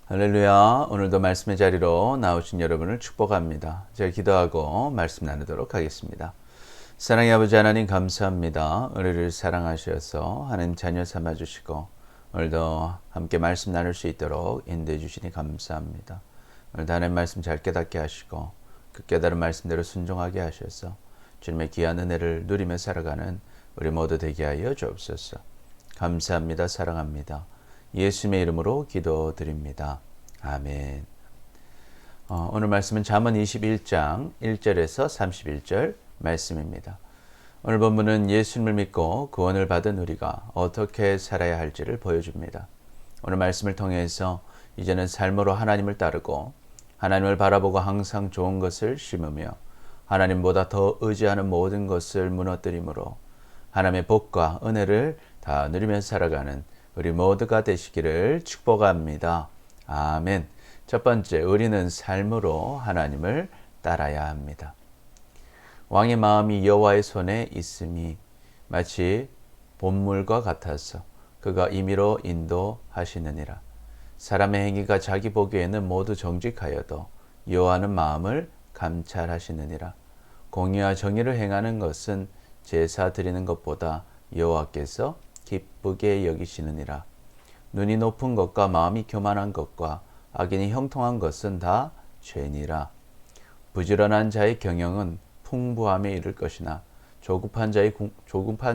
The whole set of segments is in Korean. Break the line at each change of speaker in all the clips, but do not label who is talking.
할렐루야. 오늘도 말씀의 자리로 나오신 여러분을 축복합니다. 제가 기도하고 말씀 나누도록 하겠습니다. 사랑의 아버지 하나님 감사합니다. 우리를 사랑하셔서 하나님 자녀 삼아주시고 오늘도 함께 말씀 나눌 수 있도록 인도해 주시니 감사합니다. 오늘도 하나님 말씀 잘 깨닫게 하시고 그 깨달은 말씀대로 순종하게 하셔서 주님의 귀한 은혜를 누리며 살아가는 우리 모두 되게 하여 주옵소서. 감사합니다. 사랑합니다. 예수님의 이름으로 기도드립니다. 아멘. 오늘 말씀은 잠언 21장 1절에서 31절 말씀입니다. 오늘 본문은 예수님을 믿고 구원을 받은 우리가 어떻게 살아야 할지를 보여줍니다. 오늘 말씀을 통해서 이제는 삶으로 하나님을 따르고 하나님을 바라보고 항상 좋은 것을 심으며 하나님보다 더 의지하는 모든 것을 무너뜨림으로 하나님의 복과 은혜를 다 누리며 살아가는 우리 모두가 되시기를 축복합니다. 아멘. 첫 번째, 우리는 삶으로 하나님을 따라야 합니다. 왕의 마음이 여호와의 손에 있음이 마치 본물과 같아서 그가 임의로 인도하시느니라. 사람의 행위가 자기 보기에는 모두 정직하여도 여호와는 마음을 감찰하시느니라. 공의와 정의를 행하는 것은 제사 드리는 것보다 여호와께서 기쁘게 여기시느니라. 눈이 높은 것과 마음이 교만한 것과 악인이 형통한 것은 다 죄니라. 부지런한 자의 경영은 풍부함에 이를 것이나 조급한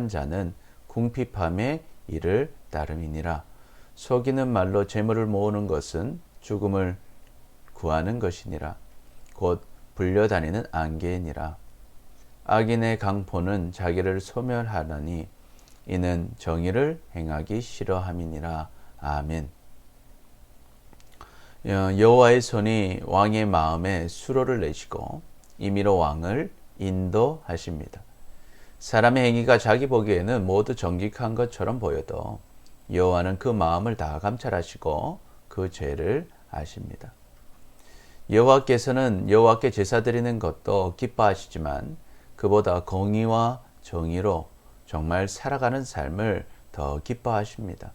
자는 궁핍함에 이를 따름이니라. 속이는 말로 재물을 모으는 것은 죽음을 구하는 것이니라. 곧 불려다니는 안개이니라. 악인의 강포는 자기를 소멸하나니 이는 정의를 행하기 싫어함이니라. 아멘. 여호와의 손이 왕의 마음에 수로를 내시고 임의로 왕을 인도하십니다. 사람의 행위가 자기 보기에는 모두 정직한 것처럼 보여도 여호와는 그 마음을 다 감찰하시고 그 죄를 아십니다. 여호와께서는 여호와께 제사 드리는 것도 기뻐하시지만 그보다 공의와 정의로 정말 살아가는 삶을 더 기뻐하십니다.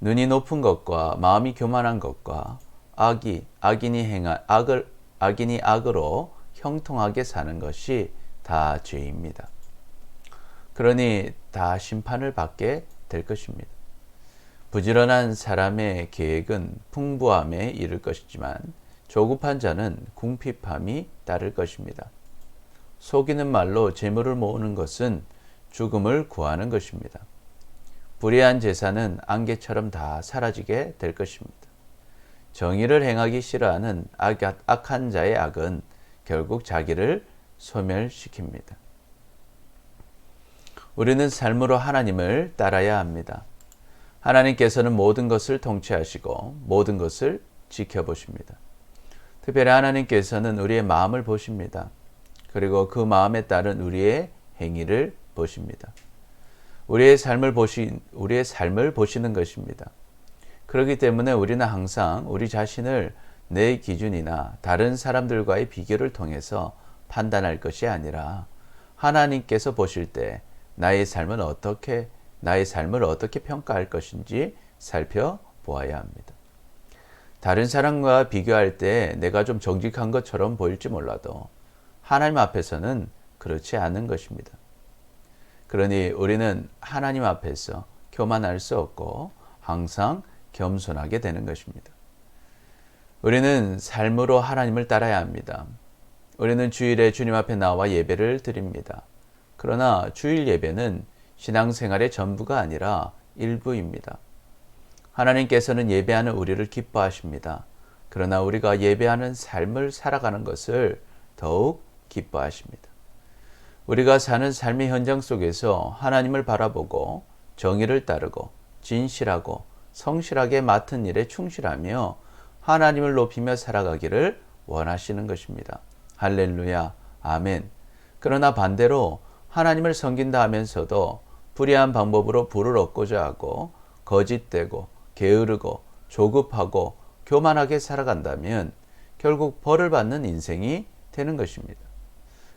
눈이 높은 것과 마음이 교만한 것과 악인이 악으로 형통하게 사는 것이 다 죄입니다. 그러니 다 심판을 받게 될 것입니다. 부지런한 사람의 계획은 풍부함에 이를 것이지만 조급한 자는 궁핍함이 따를 것입니다. 속이는 말로 재물을 모으는 것은 죽음을 구하는 것입니다. 불의한 제사는 안개처럼 다 사라지게 될 것입니다. 정의를 행하기 싫어하는 악한 자의 악은 결국 자기를 소멸시킵니다. 우리는 삶으로 하나님을 따라야 합니다. 하나님께서는 모든 것을 통치하시고 모든 것을 지켜보십니다. 특별히 하나님께서는 우리의 마음을 보십니다. 그리고 그 마음에 따른 우리의 행위를 보십니다. 우리의 삶을 보시는 것입니다. 그렇기 때문에 우리는 항상 우리 자신을 내 기준이나 다른 사람들과의 비교를 통해서 판단할 것이 아니라 하나님께서 보실 때 나의 삶을 어떻게 평가할 것인지 살펴보아야 합니다. 다른 사람과 비교할 때 내가 좀 정직한 것처럼 보일지 몰라도 하나님 앞에서는 그렇지 않은 것입니다. 그러니 우리는 하나님 앞에서 교만할 수 없고 항상 겸손하게 되는 것입니다. 우리는 삶으로 하나님을 따라야 합니다. 우리는 주일에 주님 앞에 나와 예배를 드립니다. 그러나 주일 예배는 신앙생활의 전부가 아니라 일부입니다. 하나님께서는 예배하는 우리를 기뻐하십니다. 그러나 우리가 예배하는 삶을 살아가는 것을 더욱 기뻐하십니다. 우리가 사는 삶의 현장 속에서 하나님을 바라보고 정의를 따르고 진실하고 성실하게 맡은 일에 충실하며 하나님을 높이며 살아가기를 원하시는 것입니다. 할렐루야, 아멘. 그러나 반대로 하나님을 섬긴다 하면서도 불의한 방법으로 부를 얻고자 하고 거짓되고 게으르고 조급하고 교만하게 살아간다면 결국 벌을 받는 인생이 되는 것입니다.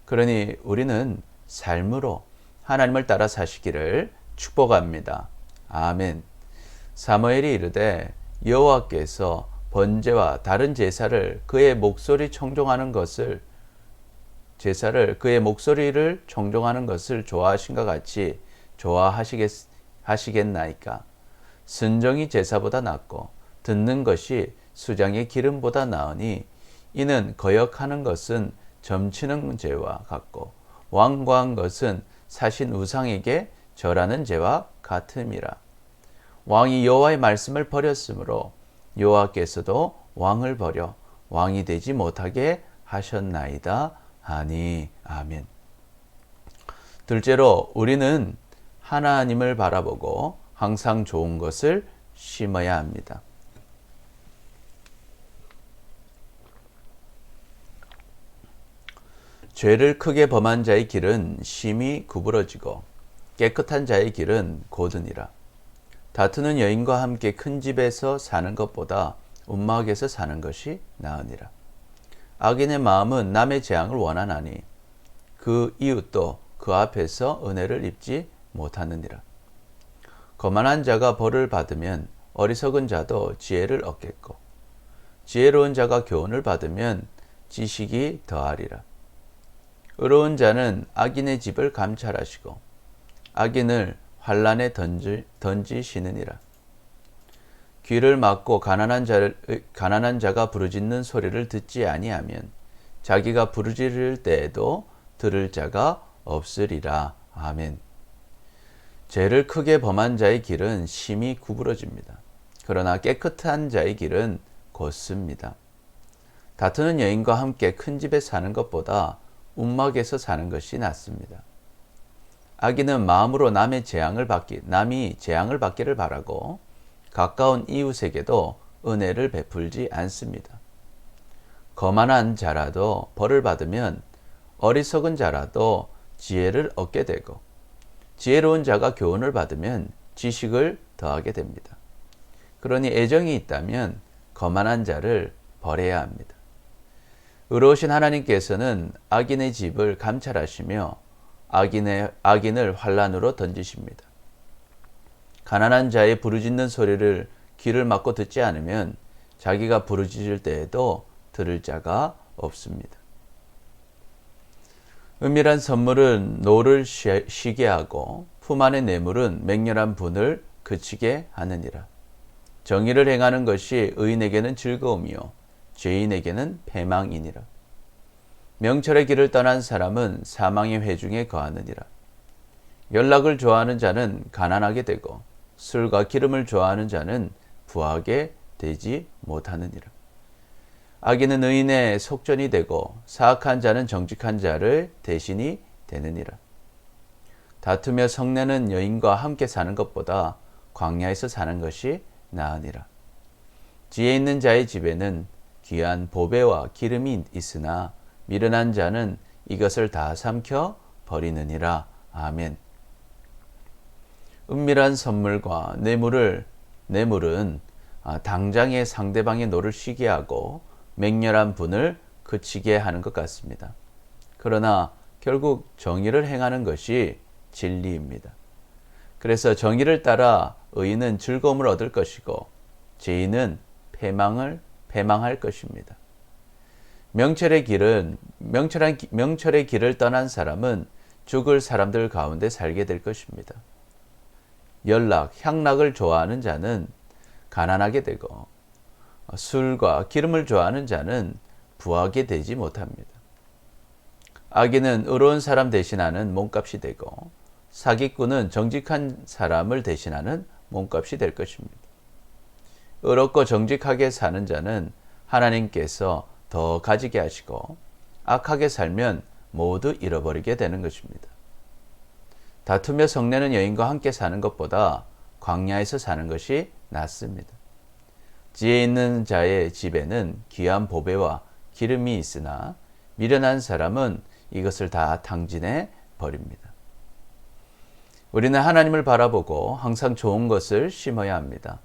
그러니 우리는 삶으로 하나님을 따라 사시기를 축복합니다. 아멘. 사무엘이 이르되 여호와께서 번제와 다른 제사를 그의 목소리를 청종하는 것을 좋아하신것 같이 좋아하시겠나이까. 순종이 제사보다 낫고 듣는 것이 수장의 기름보다 나으니 이는 거역하는 것은 점치는 죄와 같고 완고한 것은 사신 우상에게 절하는 죄와 같음이라. 왕이 여호와의 말씀을 버렸으므로 여호와께서도 왕을 버려 왕이 되지 못하게 하셨나이다 하니. 아멘. 둘째로 우리는 하나님을 바라보고 항상 좋은 것을 심어야 합니다. 죄를 크게 범한 자의 길은 심히 구부러지고 깨끗한 자의 길은 곧으니라. 다투는 여인과 함께 큰 집에서 사는 것보다 움막에서 사는 것이 나으니라. 악인의 마음은 남의 재앙을 원하나니 그 이웃도 그 앞에서 은혜를 입지 못하느니라. 거만한 자가 벌을 받으면 어리석은 자도 지혜를 얻겠고 지혜로운 자가 교훈을 받으면 지식이 더하리라. 의로운 자는 악인의 집을 감찰하시고 악인을 환란에 던지시느니라. 귀를 막고 가난한 자가 부르짖는 소리를 듣지 아니하면 자기가 부르짖을 때에도 들을 자가 없으리라. 아멘. 죄를 크게 범한 자의 길은 심히 구부러집니다. 그러나 깨끗한 자의 길은 곧습니다. 다투는 여인과 함께 큰 집에 사는 것보다 움막에서 사는 것이 낫습니다. 악인은 마음으로 남이 재앙을 받기를 바라고 가까운 이웃에게도 은혜를 베풀지 않습니다. 거만한 자라도 벌을 받으면 어리석은 자라도 지혜를 얻게 되고 지혜로운 자가 교훈을 받으면 지식을 더하게 됩니다. 그러니 애정이 있다면 거만한 자를 벌해야 합니다. 의로우신 하나님께서는 악인의 집을 감찰하시며 악인을 환란으로 던지십니다. 가난한 자의 부르짖는 소리를 귀를 막고 듣지 않으면 자기가 부르짖을 때에도 들을 자가 없습니다. 은밀한 선물은 노를 쉬게 하고 품 안의 뇌물은 맹렬한 분을 그치게 하느니라. 정의를 행하는 것이 의인에게는 즐거움이요 죄인에게는 패망이니라. 명철의 길을 떠난 사람은 사망의 회중에 거하느니라. 연락을 좋아하는 자는 가난하게 되고 술과 기름을 좋아하는 자는 부하게 되지 못하느니라. 악인은 의인의 속전이 되고 사악한 자는 정직한 자를 대신이 되느니라. 다투며 성내는 여인과 함께 사는 것보다 광야에서 사는 것이 나으니라. 지혜 있는 자의 집에는 귀한 보배와 기름이 있으나 미련한 자는 이것을 다 삼켜 버리느니라. 아멘. 은밀한 선물과 뇌물은 당장에 상대방의 노를 쉬게 하고 맹렬한 분을 그치게 하는 것 같습니다. 그러나 결국 정의를 행하는 것이 진리입니다. 그래서 정의를 따라 의인은 즐거움을 얻을 것이고 죄인은 패망할 것입니다. 명철의 길을 떠난 사람은 죽을 사람들 가운데 살게 될 것입니다. 향락을 좋아하는 자는 가난하게 되고 술과 기름을 좋아하는 자는 부하게 되지 못합니다. 악인은 의로운 사람 대신하는 몸값이 되고 사기꾼은 정직한 사람을 대신하는 몸값이 될 것입니다. 의롭고 정직하게 사는 자는 하나님께서 더 가지게 하시고 악하게 살면 모두 잃어버리게 되는 것입니다. 다투며 성내는 여인과 함께 사는 것보다 광야에서 사는 것이 낫습니다. 지혜 있는 자의 집에는 귀한 보배와 기름이 있으나 미련한 사람은 이것을 다 탕진해 버립니다. 우리는 하나님을 바라보고 항상 좋은 것을 심어야 합니다.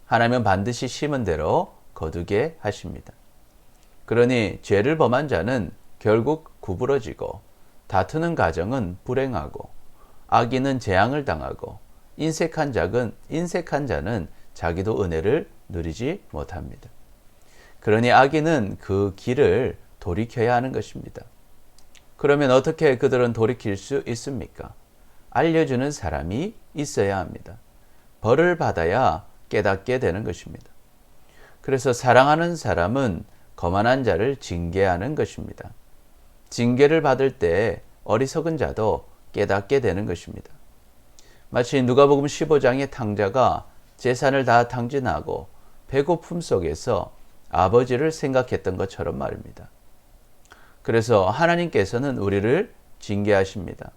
하나님은 반드시 심은 대로 거두게 하십니다. 그러니 죄를 범한 자는 결국 구부러지고 다투는 가정은 불행하고 악인은 재앙을 당하고 인색한 자는 자기도 은혜를 누리지 못합니다. 그러니 악인은 그 길을 돌이켜야 하는 것입니다. 그러면 어떻게 그들은 돌이킬 수 있습니까? 알려주는 사람이 있어야 합니다. 벌을 받아야 깨닫게 되는 것입니다. 그래서 사랑하는 사람은 거만한 자를 징계하는 것입니다. 징계를 받을 때 어리석은 자도 깨닫게 되는 것입니다. 마치 누가복음 15장의 탕자가 재산을 다 탕진하고 배고픔 속에서 아버지를 생각했던 것처럼 말입니다. 그래서 하나님께서는 우리를 징계하십니다.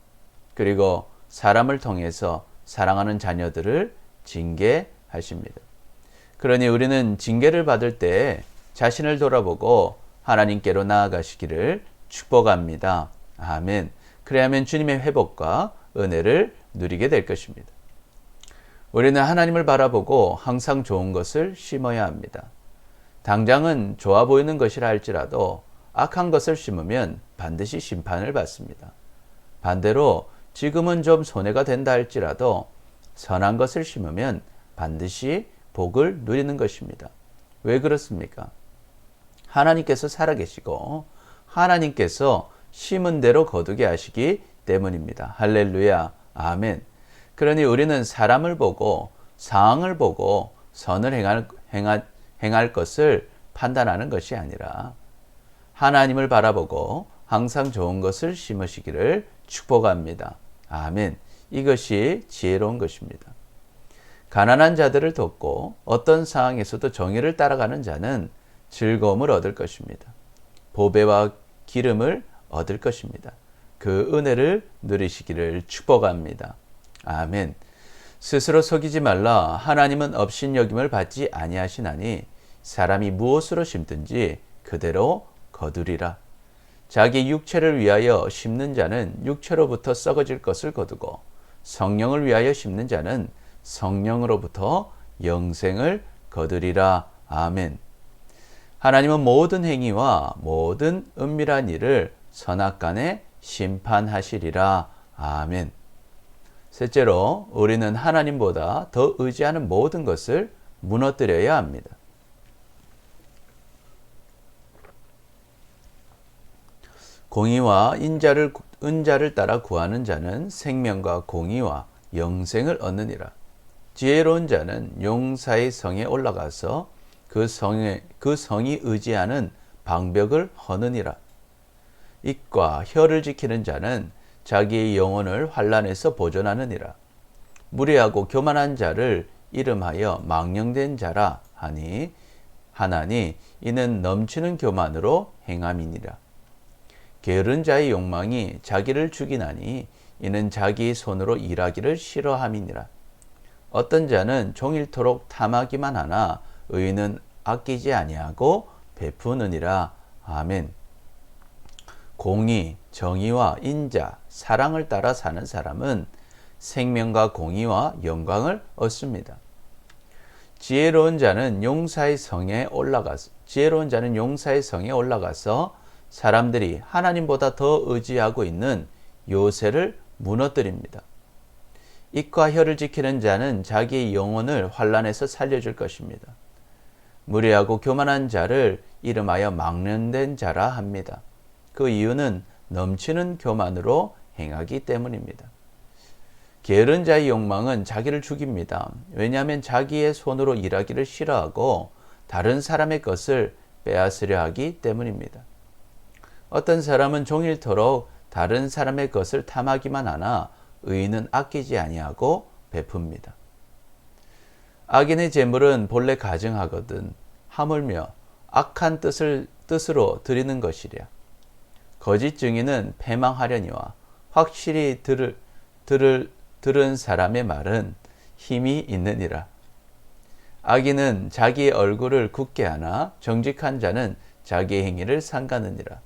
그리고 사람을 통해서 사랑하는 자녀들을 징계하십니다. 그러니 우리는 징계를 받을 때 자신을 돌아보고 하나님께로 나아가시기를 축복합니다. 아멘. 그래야만 주님의 회복과 은혜를 누리게 될 것입니다. 우리는 하나님을 바라보고 항상 좋은 것을 심어야 합니다. 당장은 좋아 보이는 것이라 할지라도 악한 것을 심으면 반드시 심판을 받습니다. 반대로 지금은 좀 손해가 된다 할지라도 선한 것을 심으면 반드시 복을 누리는 것입니다. 왜 그렇습니까? 하나님께서 살아계시고 하나님께서 심은 대로 거두게 하시기 때문입니다. 할렐루야, 아멘. 그러니 우리는 사람을 보고 상황을 보고 선을 행할 것을 판단하는 것이 아니라 하나님을 바라보고 항상 좋은 것을 심으시기를 축복합니다. 아멘. 이것이 지혜로운 것입니다. 가난한 자들을 돕고 어떤 상황에서도 정의를 따라가는 자는 즐거움을 얻을 것입니다. 보배와 기름을 얻을 것입니다. 그 은혜를 누리시기를 축복합니다. 아멘. 스스로 속이지 말라. 하나님은 업신여김을 받지 아니하시나니 사람이 무엇으로 심든지 그대로 거두리라. 자기 육체를 위하여 심는 자는 육체로부터 썩어질 것을 거두고 성령을 위하여 심는 자는 성령으로부터 영생을 거두리라. 아멘. 하나님은 모든 행위와 모든 은밀한 일을 선악간에 심판하시리라. 아멘. 셋째로 우리는 하나님보다 더 의지하는 모든 것을 무너뜨려야 합니다. 공의와 은자를 따라 구하는 자는 생명과 공의와 영생을 얻느니라. 지혜로운 자는 용사의 성에 올라가서 그 성이 의지하는 방벽을 허느니라. 입과 혀를 지키는 자는 자기의 영혼을 환난에서 보존하느니라. 무례하고 교만한 자를 이름하여 망령된 자라 하나니 이는 넘치는 교만으로 행함이니라. 게으른 자의 욕망이 자기를 죽이나니 이는 자기 손으로 일하기를 싫어함이니라. 어떤 자는 종일토록 탐하기만 하나 의인은 아끼지 아니하고 베푸느니라. 아멘. 공의, 정의와 인자, 사랑을 따라 사는 사람은 생명과 공의와 영광을 얻습니다. 지혜로운 자는 용사의 성에 올라가서 사람들이 하나님보다 더 의지하고 있는 요새를 무너뜨립니다. 입과 혀를 지키는 자는 자기의 영혼을 환난에서 살려줄 것입니다. 무례하고 교만한 자를 이름하여 망령된 자라 합니다. 그 이유는 넘치는 교만으로 행하기 때문입니다. 게으른 자의 욕망은 자기를 죽입니다. 왜냐하면 자기의 손으로 일하기를 싫어하고 다른 사람의 것을 빼앗으려 하기 때문입니다. 어떤 사람은 종일토록 다른 사람의 것을 탐하기만 하나 의인은 아끼지 아니하고 베풉니다. 악인의 재물은 본래 가증하거든 하물며 악한 뜻으로 드리는 것이랴. 거짓 증인은 패망하려니와 확실히 들은 사람의 말은 힘이 있느니라. 악인은 자기의 얼굴을 굳게 하나 정직한 자는 자기의 행위를 삼가느니라.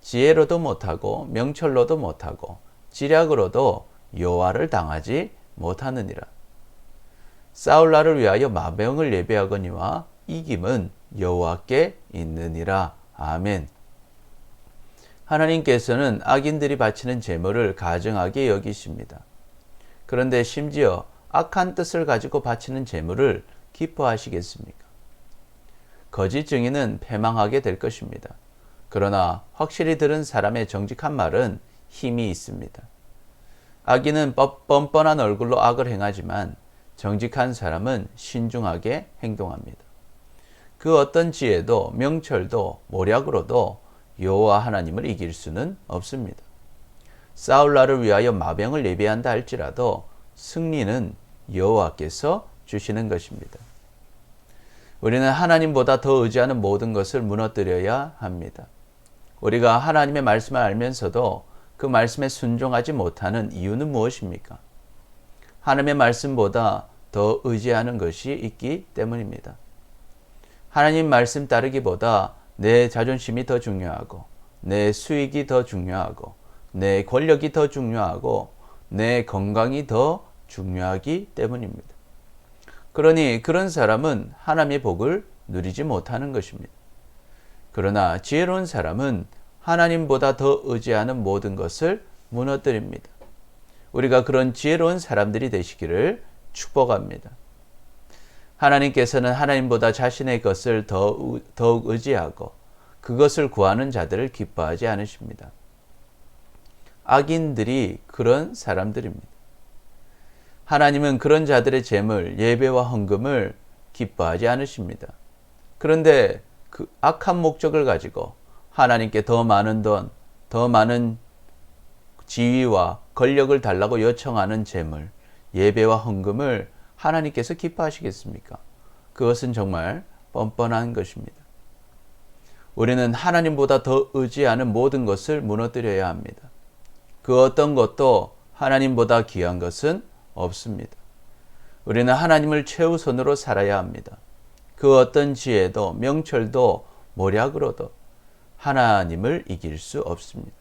지혜로도 못하고 명철로도 못하고 지략으로도 여호와를 당하지 못하느니라. 싸울 날을 위하여 마병을 예배하거니와 이김은 여호와께 있느니라. 아멘. 하나님께서는 악인들이 바치는 제물을 가증하게 여기십니다. 그런데 심지어 악한 뜻을 가지고 바치는 제물을 기뻐하시겠습니까? 거짓 증인은 패망하게 될 것입니다. 그러나 확실히 들은 사람의 정직한 말은 힘이 있습니다. 악인은 뻔뻔한 얼굴로 악을 행하지만 정직한 사람은 신중하게 행동합니다. 그 어떤 지혜도 명철도 모략으로도 여호와 하나님을 이길 수는 없습니다. 사울라를 위하여 마병을 예비한다 할지라도 승리는 여호와께서 주시는 것입니다. 우리는 하나님보다 더 의지하는 모든 것을 무너뜨려야 합니다. 우리가 하나님의 말씀을 알면서도 그 말씀에 순종하지 못하는 이유는 무엇입니까? 하나님의 말씀보다 더 의지하는 것이 있기 때문입니다. 하나님 말씀 따르기보다 내 자존심이 더 중요하고 내 수익이 더 중요하고 내 권력이 더 중요하고 내 건강이 더 중요하기 때문입니다. 그러니 그런 사람은 하나님의 복을 누리지 못하는 것입니다. 그러나 지혜로운 사람은 하나님보다 더 의지하는 모든 것을 무너뜨립니다. 우리가 그런 지혜로운 사람들이 되시기를 축복합니다. 하나님께서는 하나님보다 자신의 것을 더욱 의지하고 그것을 구하는 자들을 기뻐하지 않으십니다. 악인들이 그런 사람들입니다. 하나님은 그런 자들의 재물, 예배와 헌금을 기뻐하지 않으십니다. 그런데 그 악한 목적을 가지고 하나님께 더 많은 돈, 더 많은 지위와 권력을 달라고 요청하는 재물, 예배와 헌금을 하나님께서 기뻐하시겠습니까? 그것은 정말 뻔뻔한 것입니다. 우리는 하나님보다 더 의지하는 모든 것을 무너뜨려야 합니다. 그 어떤 것도 하나님보다 귀한 것은 없습니다. 우리는 하나님을 최우선으로 살아야 합니다. 그 어떤 지혜도 명철도 모략으로도 하나님을 이길 수 없습니다.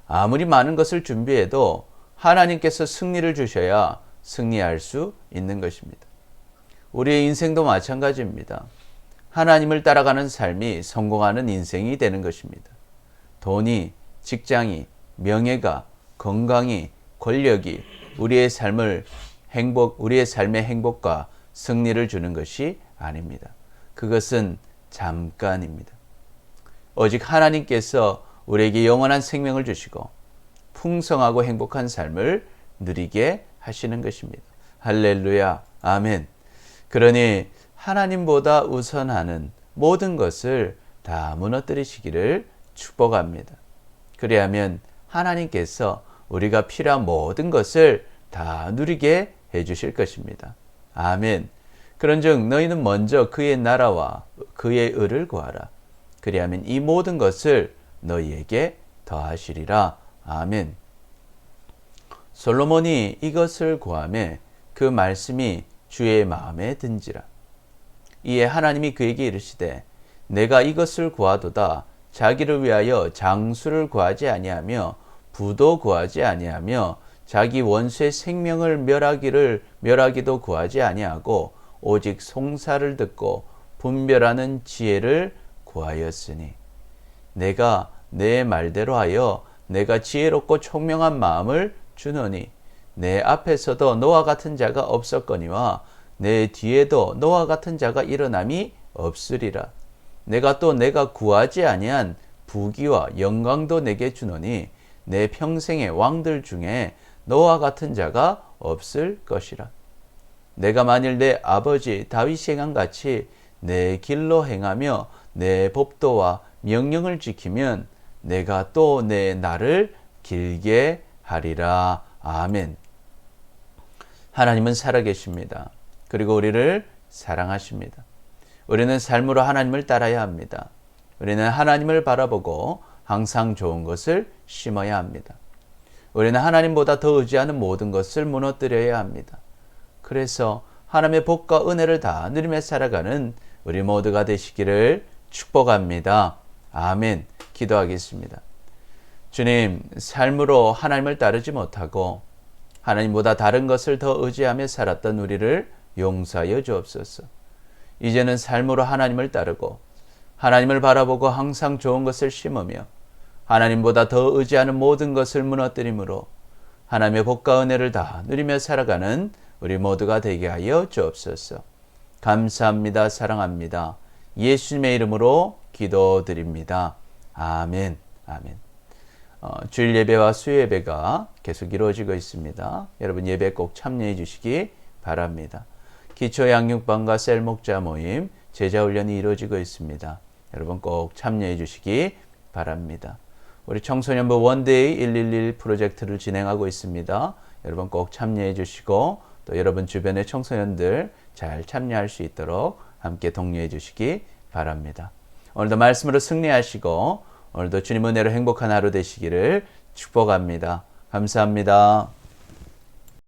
아무리 많은 것을 준비해도 하나님께서 승리를 주셔야 승리할 수 있는 것입니다. 우리의 인생도 마찬가지입니다. 하나님을 따라가는 삶이 성공하는 인생이 되는 것입니다. 돈이, 직장이, 명예가, 건강이, 권력이 우리의 삶의 행복과 승리를 주는 것이 아닙니다. 그것은 잠깐입니다. 오직 하나님께서 우리에게 영원한 생명을 주시고 풍성하고 행복한 삶을 누리게 하시는 것입니다. 할렐루야, 아멘. 그러니 하나님보다 우선하는 모든 것을 다 무너뜨리시기를 축복합니다. 그리하면 하나님께서 우리가 필요한 모든 것을 다 누리게 해주실 것입니다. 아멘. 그런즉 너희는 먼저 그의 나라와 그의 의를 구하라. 그리하면 이 모든 것을 너희에게 더하시리라. 아멘. 솔로몬이 이것을 구하매 그 말씀이 주의 마음에 든지라. 이에 하나님이 그에게 이르시되 내가 이것을 구하도다 자기를 위하여 장수를 구하지 아니하며 부도 구하지 아니하며 자기 원수의 생명을 멸하기도 구하지 아니하고 오직 송사를 듣고 분별하는 지혜를 구하였으니 내가 내 말대로 하여 내가 지혜롭고 총명한 마음을 주노니 내 앞에서도 너와 같은 자가 없었거니와 내 뒤에도 너와 같은 자가 일어남이 없으리라. 내가 또 내가 구하지 아니한 부귀와 영광도 내게 주노니 내 평생의 왕들 중에 너와 같은 자가 없을 것이라. 내가 만일 내 아버지 다윗이 행한 같이 내 길로 행하며 내 법도와 명령을 지키면 내가 또 내 날을 길게 하리라. 아멘. 하나님은 살아계십니다. 그리고 우리를 사랑하십니다. 우리는 삶으로 하나님을 따라야 합니다. 우리는 하나님을 바라보고 항상 좋은 것을 심어야 합니다. 우리는 하나님보다 더 의지하는 모든 것을 무너뜨려야 합니다. 그래서 하나님의 복과 은혜를 다 누리며 살아가는 우리 모두가 되시기를 축복합니다. 아멘. 기도하겠습니다. 주님, 삶으로 하나님을 따르지 못하고 하나님보다 다른 것을 더 의지하며 살았던 우리를 용서하여 주옵소서. 이제는 삶으로 하나님을 따르고 하나님을 바라보고 항상 좋은 것을 심으며 하나님보다 더 의지하는 모든 것을 무너뜨림으로 하나님의 복과 은혜를 다 누리며 살아가는 우리 모두가 되게 하여 주옵소서. 감사합니다. 사랑합니다. 예수님의 이름으로 기도드립니다. 아멘. 아멘. 주일 예배와 수요 예배가 계속 이루어지고 있습니다. 여러분 예배 꼭 참여해 주시기 바랍니다. 기초 양육반과 셀 목자 모임 제자 훈련이 이루어지고 있습니다. 여러분 꼭 참여해 주시기 바랍니다. 우리 청소년부 원데이 111 프로젝트를 진행하고 있습니다. 여러분 꼭 참여해 주시고 또 여러분 주변의 청소년들 잘 참여할 수 있도록 함께 독려해 주시기 바랍니다. 오늘도 말씀으로 승리하시고 오늘도 주님 은혜로 행복한 하루 되시기를 축복합니다. 감사합니다.